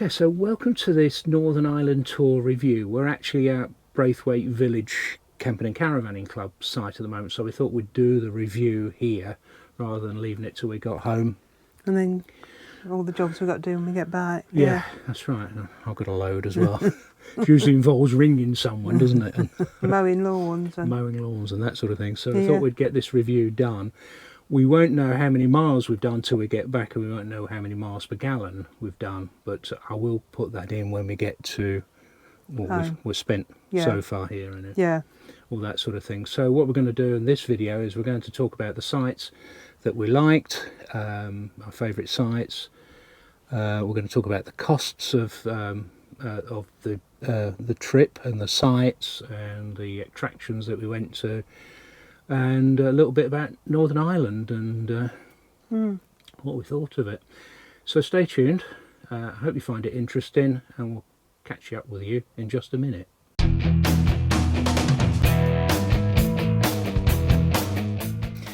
Okay, so welcome to this Northern Ireland tour review. We're actually at Braithwaite Village Camping and Caravanning Club site at the moment, so we thought we'd do the review here rather than leaving it till we got home. And then all the jobs we've got to do when we get back. Yeah, that's right. I've got a load as well. It usually involves ringing someone, doesn't it? And mowing lawns. And mowing lawns and that sort of thing. So I thought we'd get this review done. We won't know how many miles we've done till we get back, and we won't know how many miles per gallon we've done, but I will put that in when we get to what we've spent so far here and all that sort of thing. So what we're going to do in this video is we're going to talk about the sites that we liked, our favourite sites. We're going to talk about the costs of the trip and the sites and the attractions that we went to, and a little bit about Northern Ireland and what we thought of it. So stay tuned. I hope you find it interesting, and we'll catch up with you in just a minute.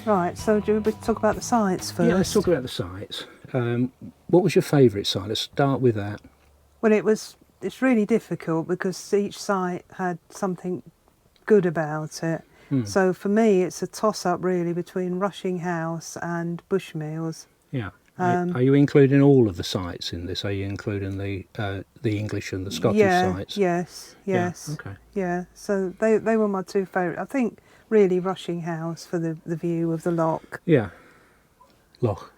Right, so do we talk about the sites first? Yeah, let's talk about the sites. What was your favourite site? Let's start with that. Well, it's really difficult because each site had something good about it. So for me, it's a toss-up really between Rushing House and Bushmills. Yeah. Are you including all of the sites in this? Are you including the English and the Scottish sites? Yes. Yeah, okay. Yeah, so they were my two favourite. I think really Rushing House for the view of the loch. Yeah. Loch.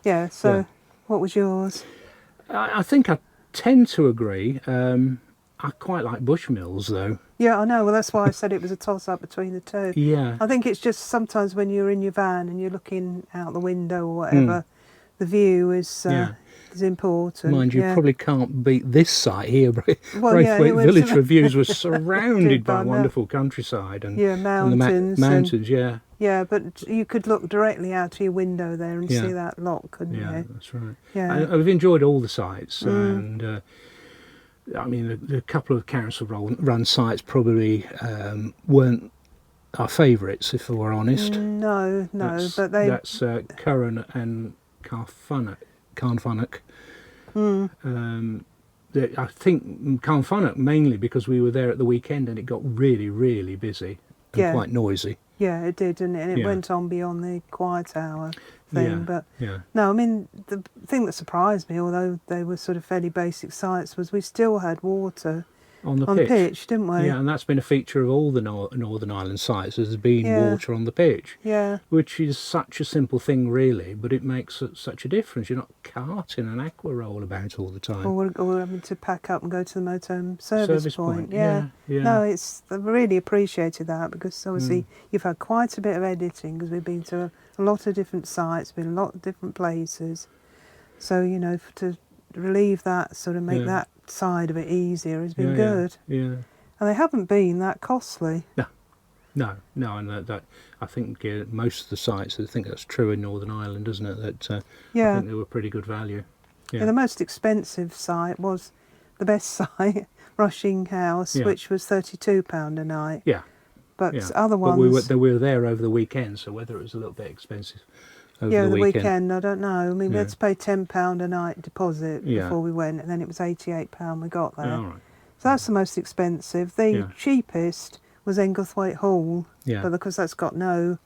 Yeah, so what was yours? I think I tend to agree. I quite like Bushmills though. Yeah, I know. Well, that's why I said it was a toss-up between the two. Yeah. I think it's just sometimes when you're in your van and you're looking out the window or whatever, the view is important. Mind you, probably can't beat this site here. Braithwaite was Village Reviews was surrounded by wonderful countryside and mountains. Mountains, Yeah, but you could look directly out of your window there and see that loch, couldn't you? Yeah, that's right. Yeah. I've enjoyed all the sites, and I mean, the couple of council-run sites probably weren't our favourites, if we're honest. No, that's Curran and Carnfunnock. I think Carnfunnock mainly because we were there at the weekend and it got really, really busy and quite noisy. Yeah, it did, didn't it? And it went on beyond the quiet hour thing. No, I mean, the thing that surprised me, although they were sort of fairly basic sites, was we still had water on the pitch, didn't we? Yeah, and that's been a feature of all the Northern Ireland sites. There's been water on the pitch. Yeah. Which is such a simple thing, really, but it makes such a difference. You're not carting an aqua roll about all the time. Or having to pack up and go to the motorhome service point. Yeah. No, I really appreciated that because obviously you've had quite a bit of editing because we've been to a lot of different sites, been a lot of different places. So, you know, to relieve that, sort of make that side of it easier has been good. Yeah. And they haven't been that costly. No, and that I think most of the sites, I think that's true in Northern Ireland, isn't it? That I think they were pretty good value. Yeah, the most expensive site was the best site, Rushing House, which was £32 a night. Yeah. But other ones... But we were there over the weekend, so whether it was a little bit expensive over the weekend, I don't know. I mean, we had to pay £10 a night deposit before we went, and then it was £88 we got there. Oh, right. So that's the most expensive. The cheapest was Englethwaite Hall, but because that's got no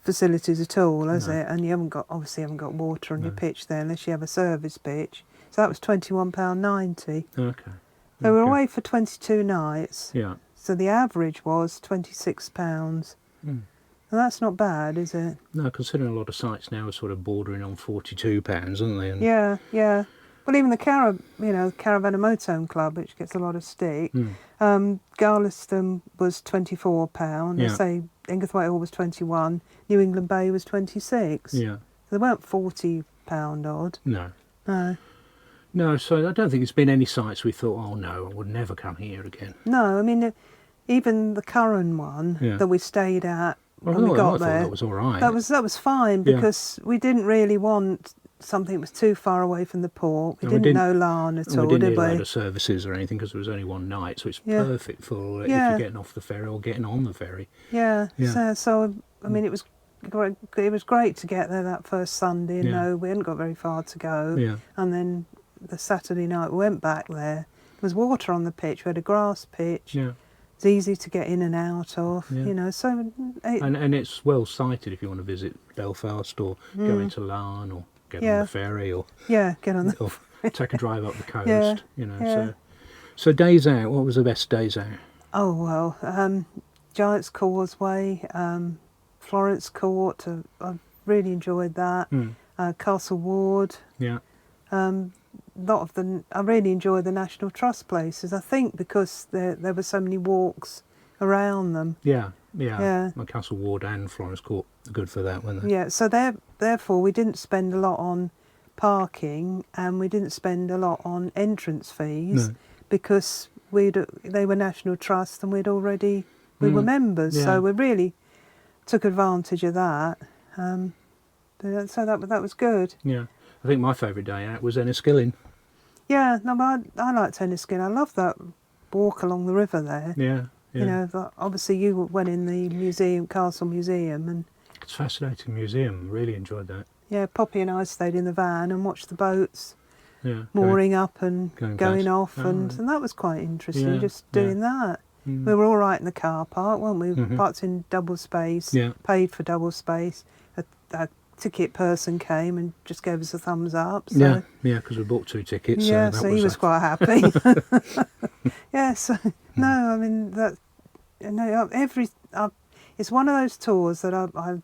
facilities at all, has it? And you haven't got water on your pitch there unless you have a service pitch. So that was £21.90. Okay. So we were away for 22 nights. Yeah. So the average was £26. And that's not bad, is it? No, considering a lot of sites now are sort of bordering on £42, aren't they? And yeah. Well, even the Caravan and Motorhome Club, which gets a lot of stick, Garliston was £24. I say Englethwaite Hall was 21. New England Bay was 26. Yeah. So they weren't £40 odd. No, so I don't think there's been any sites we thought, oh no, I would never come here again. No, I mean, even the Curran one that we stayed at when we got there, that was all right. That was fine because we didn't really want something that was too far away from the port. We didn't know Larne at all, did we? Did we? A lot of services or anything because there was only one night, so it's perfect for if you're getting off the ferry or getting on the ferry. Yeah. So I mean, it was it was great to get there that first Sunday and know we hadn't got very far to go. Yeah. And then the Saturday night we went back there. There was water on the pitch. We had a grass pitch. Yeah. It's easy to get in and out of. Yeah. You know, so and it's well sighted if you want to visit Belfast or go into Larne or get on the ferry or get on the or take a drive up the coast. You know, so days out. What was the best days out? Oh well, Giant's Causeway, Florence Court. I really enjoyed that. Castle Ward. Yeah. I really enjoyed the National Trust places. I think because there were so many walks around them. Yeah. Well, Castle Ward and Florence Court are good for that, weren't they? Yeah. So therefore, we didn't spend a lot on parking, and we didn't spend a lot on entrance fees because they were National Trust, and we were members, so we really took advantage of that. So that was good. Yeah. I think my favourite day out was Enniskillen. Yeah, no, but I liked Enniskillen. I love that walk along the river there. Yeah. You know, obviously you went in the Castle Museum, and it's a fascinating museum. Really enjoyed that. Yeah, Poppy and I stayed in the van and watched the boats mooring up and going off, and that was quite interesting. Just doing that. We were all right in the car park, weren't we? Parked in double space. Paid for double space. A ticket person came and just gave us a thumbs up. So. Yeah, because we bought 2 tickets. Yeah, so he was quite happy. Yeah, so no, I mean it's one of those tours that I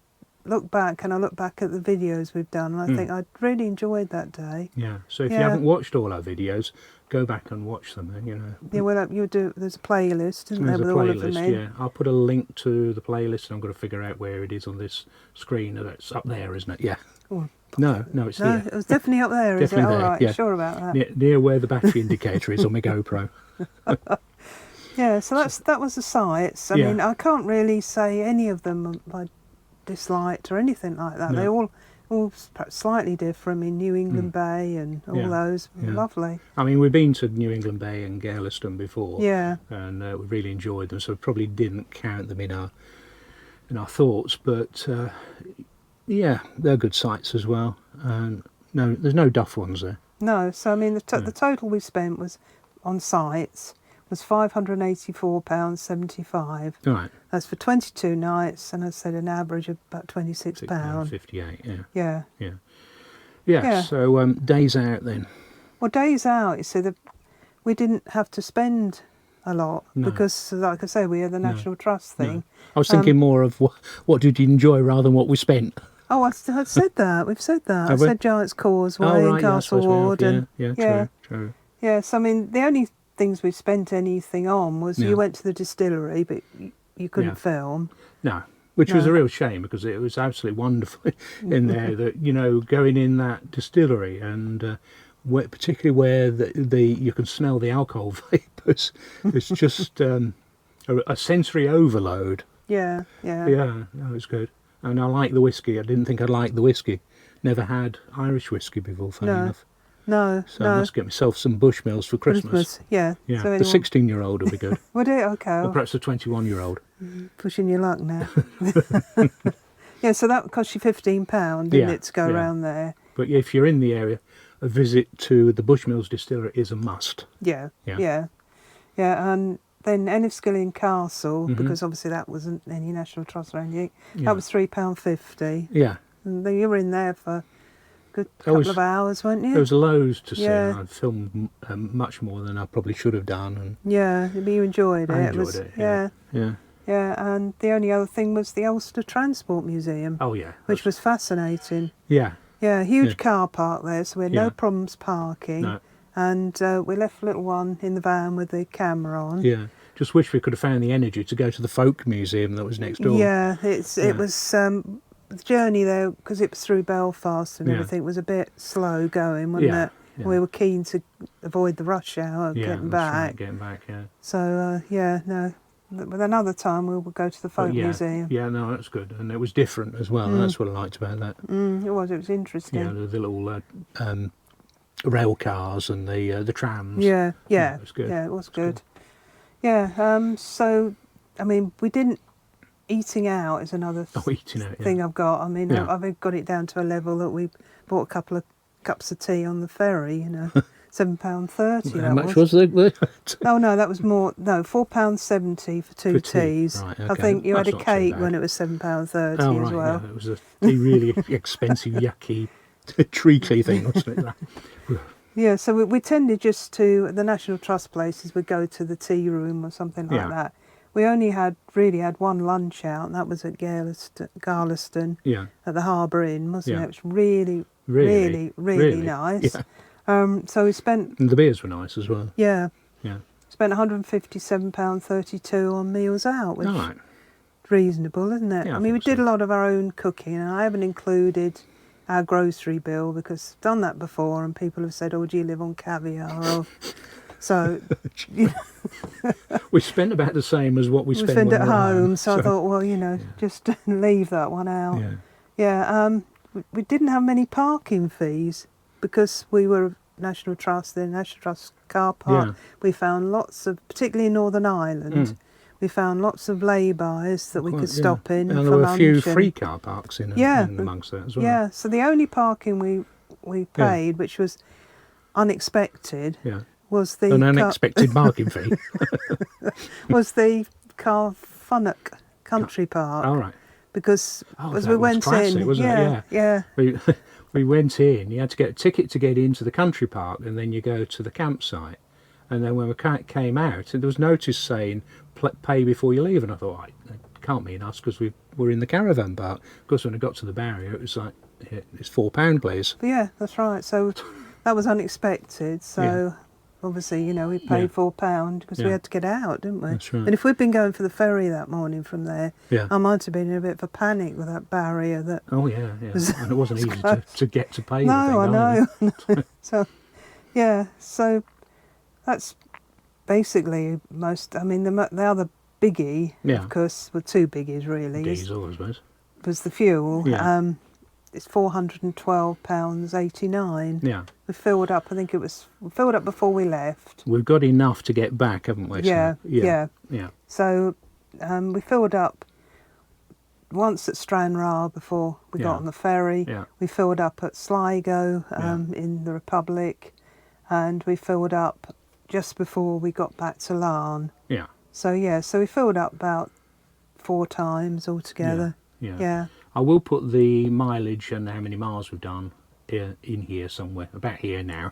look back and I look back at the videos we've done, and I think I really enjoyed that day. Yeah. So if you haven't watched all our videos, go back and watch them. And Yeah, well, there's a playlist, isn't there, with all of them in? Yeah, I'll put a link to the playlist, and I'm going to figure out where it is on this screen. It's up there, isn't it? Yeah. Oh, no, it's here. It was definitely up there. Is it? Definitely there, all right, yeah. Sure about that. Near where the battery indicator is on my GoPro. Yeah, so that was the sights. I mean, I can't really say any of them I disliked or anything like that. They all perhaps slightly different. I mean, New England Bay and all those, lovely. I mean, we've been to New England Bay and Galveston before, and we really enjoyed them. So we probably didn't count them in our thoughts, but they're good sites as well. And no, there's no duff ones there. No, so I mean, the total we spent was on sites was £584.75. Right. That's for 22 nights, and I said an average of about £26. £58. Yeah. So days out then. Well, days out, you see, we didn't have to spend a lot because, like I say, we had the National Trust thing. No. I was thinking more of what did you enjoy rather than what we spent. Oh, I said that. We've said that. I said Giant's Causeway and Castle Ward. True. Yes, I mean, the only things we spent anything on was you went to the distillery, but you couldn't film. No, which was a real shame because it was absolutely wonderful in there. That going in that distillery and particularly where you can smell the alcohol vapours. It's just a sensory overload. Yeah. No, it's good. And I like the whiskey. I didn't think I'd like the whiskey. Never had Irish whiskey before, funny enough. No. So I must get myself some Bushmills for Christmas. Yeah. So the 16-year-old will be good. Would it? Okay. Or perhaps the 21-year-old. Pushing your luck now. Yeah, so that cost you £15, didn't it, to go around there? But if you're in the area, a visit to the Bushmills distillery is a must. Yeah. And then Enniskillen Castle, because obviously that wasn't any National Trust or anything, that was £3.50. Yeah. And you were in there for a good couple of hours, weren't you? There was loads to see. I filmed much more than I probably should have done. And but you enjoyed it. I enjoyed it. Yeah. Yeah, and the only other thing was the Ulster Transport Museum. Oh, yeah. Which was fascinating. Yeah. Yeah, huge car park there, so we had no problems parking. No. And we left the little one in the van with the camera on. Yeah. Just wish we could have found the energy to go to the folk museum that was next door. Yeah, it was the journey there, because it was through Belfast and everything, was a bit slow going, wasn't it? Yeah. We were keen to avoid the rush hour getting back. Right, getting back, So but another time we would go to the folk museum. Yeah, no, that's good, and it was different as well. That's what I liked about that. It was interesting. Yeah, the little rail cars and the trams. Yeah, it was good. Yeah, it was good. Yeah, so I mean, we didn't eating out is another Eating out, yeah. thing I've got. I mean, Yeah. I've got it down to a level that we bought a couple of cups of tea on the ferry, you know, £7.30. How much was the Oh no, that was more. No, £4.70 for two teas. Right, okay. I think you That's had a not too cake bad. when it was £7.30 Oh, as right, well. yeah, it was a really expensive, yucky, treacly thing, wasn't it? Yeah, so we tended just to, the National Trust places, we'd go to the tea room or something like Yeah. that. We only really had one lunch out, and that was at Garliston Yeah. at the Harbour Inn, wasn't Yeah. it? It was really nice. Yeah. So we spent, And the beers were nice as well. yeah, Yeah. spent £157.32 on meals out, which All right. is reasonable, isn't it? Yeah, I I mean, we think did so. a lot of our own cooking, and I haven't included our grocery bill because I've done that before, and people have said, "Oh, do you live on caviar?" Or so. We spent about the same as what we We spend spend when at we're home, so I so- thought, well, you know, just leave that one out. Yeah. Yeah, we didn't have many parking fees because we were National Trust, the National Trust car park. Yeah. We found lots of, particularly in Northern Ireland, we found lots of lay-bys that we Quite, could yeah. stop in And for there were a lunch. few free car parks in Yeah, amongst that as well. yeah, so the only parking we paid, which was unexpected, Yeah. was the An unexpected parking fee. was the Carfunnock Country Park. All right. Because as that we was went classic, in, wasn't it? yeah. We went in. You had to get a ticket to get into the country park, and then you go to the campsite. And then when we came out, there was notice saying pay before you leave, and I thought, it can't mean us because we're in the caravan park. Of course, when I got to the barrier, it was like, it's £4, please. But yeah, that's right. So that was unexpected. So obviously, you know, we paid £4 because we Yeah. had to get out, didn't we? That's right. And if we'd been going for the ferry that morning from there, Yeah. I might have been in a bit of a panic with that barrier. That Oh yeah. And it wasn't easy to get to pay. no, I the thing, know. So yeah, so that's basically most. I mean, the other biggie, Yeah. of course, were two biggies really. Diesel, I suppose. Was the fuel. Yeah. It's £412.89. Yeah. We filled up. I think we filled up before we left. We've got enough to get back, haven't we? Yeah. Yeah. So we filled up once at Stranraer before we got on the ferry. Yeah. We filled up at Sligo in the Republic, and we filled up just before we got back to Larne. Yeah. So we filled up about 4 times altogether. Yeah. I will put the mileage and how many miles we've done in here somewhere, about here now.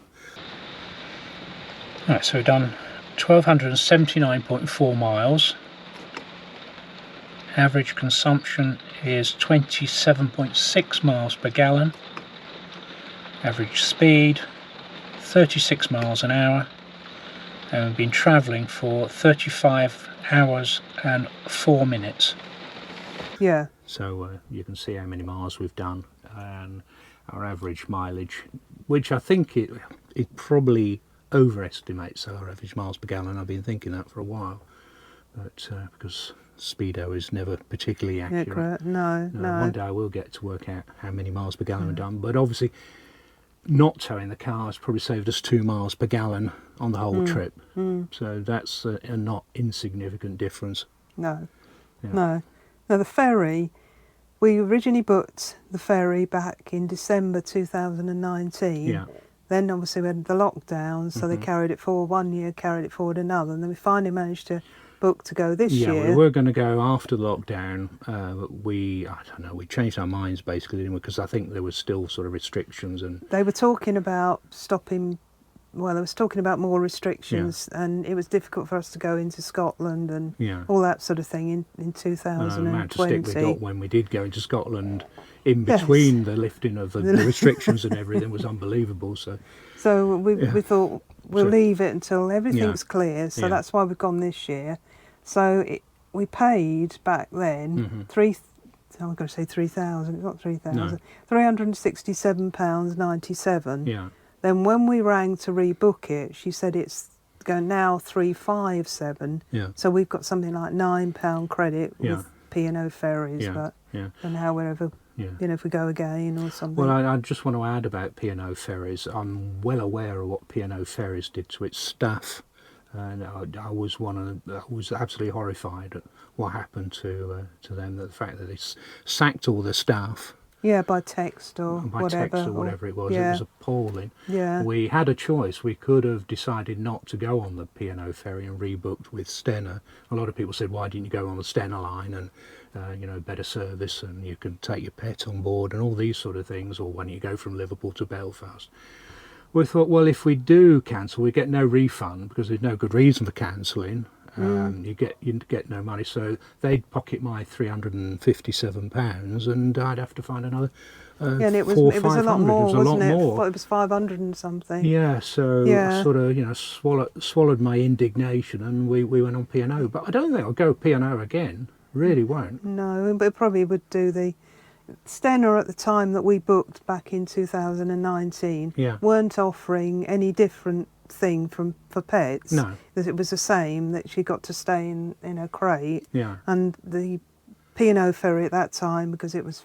Right, so we've done 1,279.4 miles. Average consumption is 27.6 miles per gallon. Average speed 36 miles an hour. And we've been travelling for 35 hours and 4 minutes. Yeah. So you can see how many miles we've done and our average mileage, which I think it probably overestimates our average miles per gallon. I've been thinking that for a while, but because Speedo is never particularly accurate. No. One day I will get to work out how many miles per gallon we've done, but obviously not towing the car has probably saved us 2 miles per gallon on the whole trip. So that's a not insignificant difference. No. Yeah. No. Now the ferry, we originally booked the ferry back in December 2019. Yeah. Then obviously we had the lockdown, so they carried it forward 1 year, carried it forward another, and then we finally managed to book to go this year. Yeah, we were going to go after the lockdown. We changed our minds basically, didn't we? Because I think there was still sort of restrictions and They were talking about stopping. Well, they was talking about more restrictions, and it was difficult for us to go into Scotland and all that sort of thing in the 2020. amount of stick we got when we did go into Scotland in between the lifting of the restrictions and everything was unbelievable. So we thought we'll leave it until everything's clear. So that's why we've gone this year. So we paid back then I'm going to say 3,000. It's not 3,000. No. £367.97. Yeah. Then when we rang to rebook it, she said it's going now 357. Yeah. So we've got something like £9 credit with P&O ferries, but and how wherever if we go again or something. Well, I just want to add about P&O ferries. I'm well aware of what P&O ferries did to its staff And I was I was absolutely horrified at what happened to them. The fact that they sacked all the staff. Yeah, by text or By whatever. text or whatever it was. Yeah. It was appalling. Yeah. We had a choice. We could have decided not to go on the P&O ferry and rebooked with Stena. A lot of people said, why didn't you go on the Stena line and, better service and you can take your pet on board and all these sort of things, or why don't you go from Liverpool to Belfast? We thought, well, if we do cancel, we get no refund because there's no good reason for cancelling. You get no money, so they'd pocket my £357, and I'd have to find another. Yeah, and it was four, a lot 500. more, It was a wasn't lot it? more. It was 500 and something. Yeah, so Yeah. I sort of swallowed my indignation, and we went on P&O. But I don't think I'll go P&O again. Really won't. No, but it probably would do the Stena at the time that we booked back in 2019. Yeah. Weren't offering any different thing for pets. No. That it was the same, that she got to stay in a crate. Yeah. And the P&O ferry at that time, because it was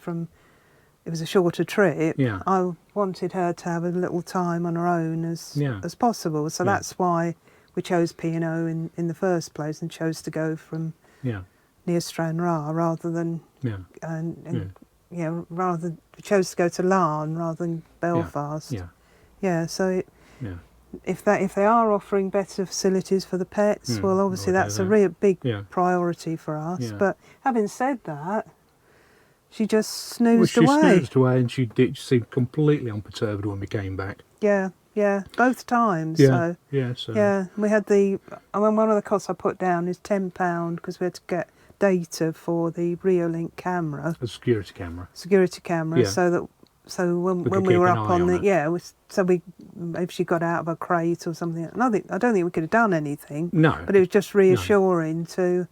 a shorter trip. Yeah. I wanted her to have a little time on her own as possible. So that's why we chose P&O in the first place, and chose to go from near Stranraer rather than we chose to go to Larne rather than Belfast. So if they are offering better facilities for the pets, well, obviously that's a real big priority for us. Yeah. But having said that, she just snoozed Well, she away. snoozed away, and she seemed completely unperturbed when we came back. Yeah, both times. Yeah, So we had one of the costs I put down is £10 because we had to get data for the Reolink camera, A security camera. Yeah. So when we were up on if she got out of a crate or something, I don't think we could have done anything. No. But it was just reassuring to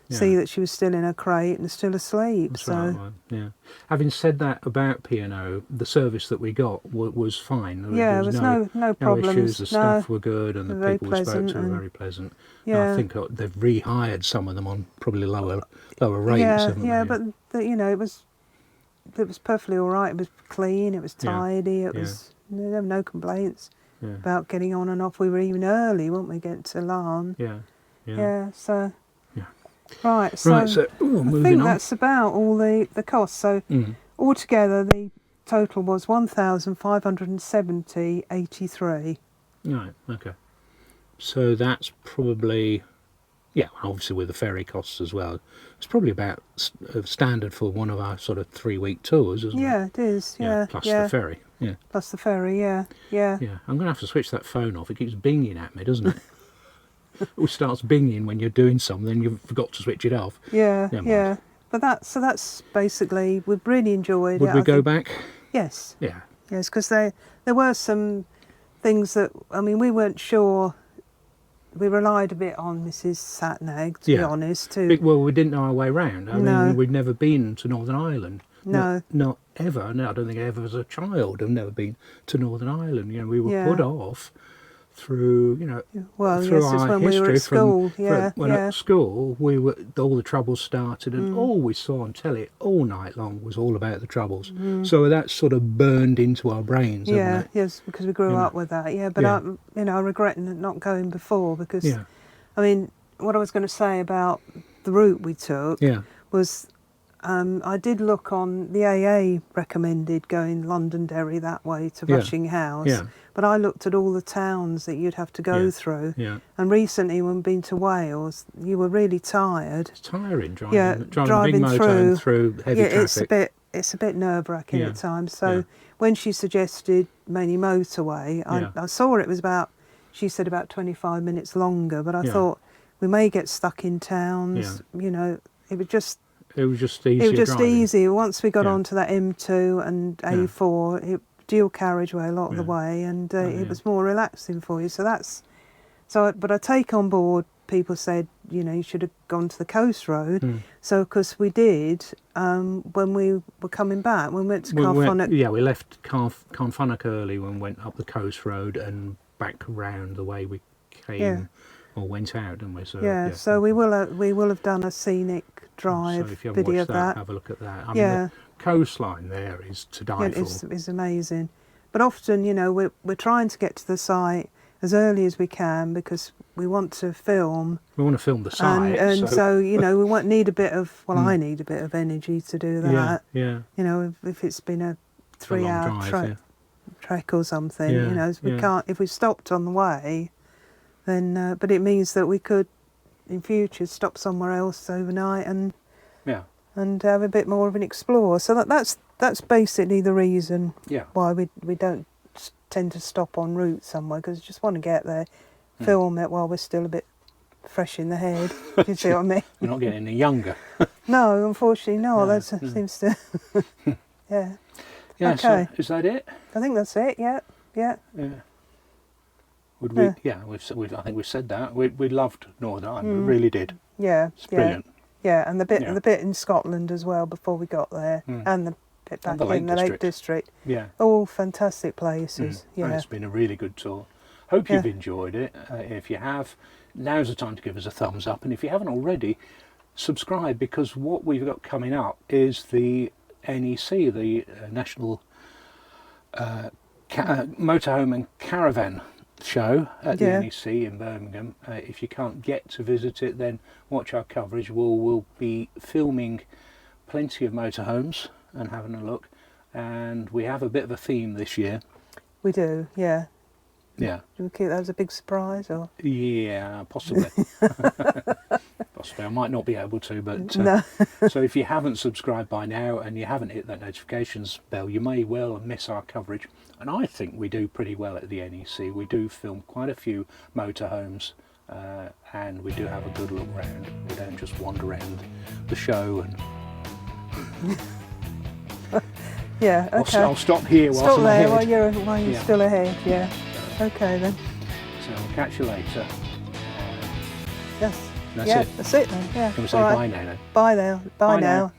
see that she was still in her crate and still asleep. That's so right, man. Yeah. Having said that about P&O, the service that we got was fine. There was no problems. Issues. The staff were good, and the people we spoke to were very pleasant. Yeah. I think they've rehired some of them on probably lower rates. Haven't they? But it was perfectly all right. It was clean. It was tidy. It was there were no complaints about getting on and off. We were even early, weren't we? Get to Larne. Yeah. So. Yeah. Right. So I think that's about all the costs. So altogether, the total was 1,570.83. Right. Okay. So that's probably, obviously with the ferry costs as well. It's probably about standard for one of our sort of 3-week tours, isn't it? Yeah, it is. Yeah. Plus the ferry. Yeah. Plus the ferry. Yeah. Yeah. I'm going to have to switch that phone off. It keeps binging at me, doesn't it? It starts binging when you're doing something. You've forgot to switch it off. Yeah. But that's basically, we've really enjoyed it. Would we go back? Yes. Yeah. Yes, because there were some things that, we weren't sure. We relied a bit on Mrs. Satnag, to be honest. Well, we didn't know our way round. I mean, we'd never been to Northern Ireland. No. Not ever. No, I don't think ever as a child. I've never been to Northern Ireland. We were put off through, through our when history. We were at school. At school, all the troubles started, and all we saw on telly all night long was all about the troubles. So that sort of burned into our brains. Hasn't it? Yes, because we grew up with that. Yeah, but I regret not going before because, what I was going to say about the route we took was. I did look on the AA recommended going Londonderry that way to Rushing House, but I looked at all the towns that you'd have to go through. And recently, when we've been to Wales, you were really tired. It's tiring driving a big through heavy traffic. It's a bit nerve-wracking at times. So when she suggested mainly motorway, I saw it was she said about 25 minutes longer, but I thought we may get stuck in towns. It was just easy. It was just easy. Once we got onto that M2 and A4, dual carriageway a lot of the way, and it was more relaxing for you. But I take on board. People said, you should have gone to the coast road. So, of course, we did when we were coming back. When we went to Carfunnock. We left Carfunnock early when we went up the coast road and back round the way we came or went out, didn't we? So, so we will have done a scenic drive so if you haven't video watched of that. Have a look at that. I mean, the coastline there is to die for. It's amazing. But often, we're trying to get to the site as early as we can because we want to film. We want to film the site. And so, you know, we want need a bit of, well, I need a bit of energy to do that. Yeah. You know, if it's been a 3-hour trek or something, Yeah, you know, we can't, if we stopped on the way, then, but it means that we could, in future, stop somewhere else overnight and have a bit more of an explore. So that's basically the reason why we don't tend to stop en route somewhere, because we just want to get there, film it while we're still a bit fresh in the head, if you see what I mean. We're not getting any younger. No, unfortunately not. That seems to... Yeah. Yeah, okay. So is that it? I think that's it, yeah. Would we? Yeah, I think we've said that. We loved Northern Ireland, we really did. Yeah. It's brilliant. Yeah, and the bit in Scotland as well before we got there, and the bit back in the Lake District. Yeah. All fantastic places. Yeah. And it's been a really good tour. Hope you've enjoyed it. If you have, now's the time to give us a thumbs up. And if you haven't already, subscribe, because what we've got coming up is the NEC, the National Motorhome and Caravan show at the NEC in Birmingham. If you can't get to visit it, then watch our coverage. We'll be filming plenty of motorhomes and having a look. And we have a bit of a theme this year. We do, yeah. Yeah. Do we keep that as a big surprise, or? Yeah, possibly. Possibly. I might not be able to, but no. So if you haven't subscribed by now and you haven't hit that notifications bell, you may well miss our coverage. And I think we do pretty well at the NEC. We do film quite a few motorhomes, and we do have a good look round. We don't just wander around the show and. Yeah. Okay. I'll stop here while I'm ahead. While you're still ahead. Yeah. Okay then. So I'll catch you later. Yes. That's it. That's it then. Yeah. Can we say bye now then? Bye now. Bye now.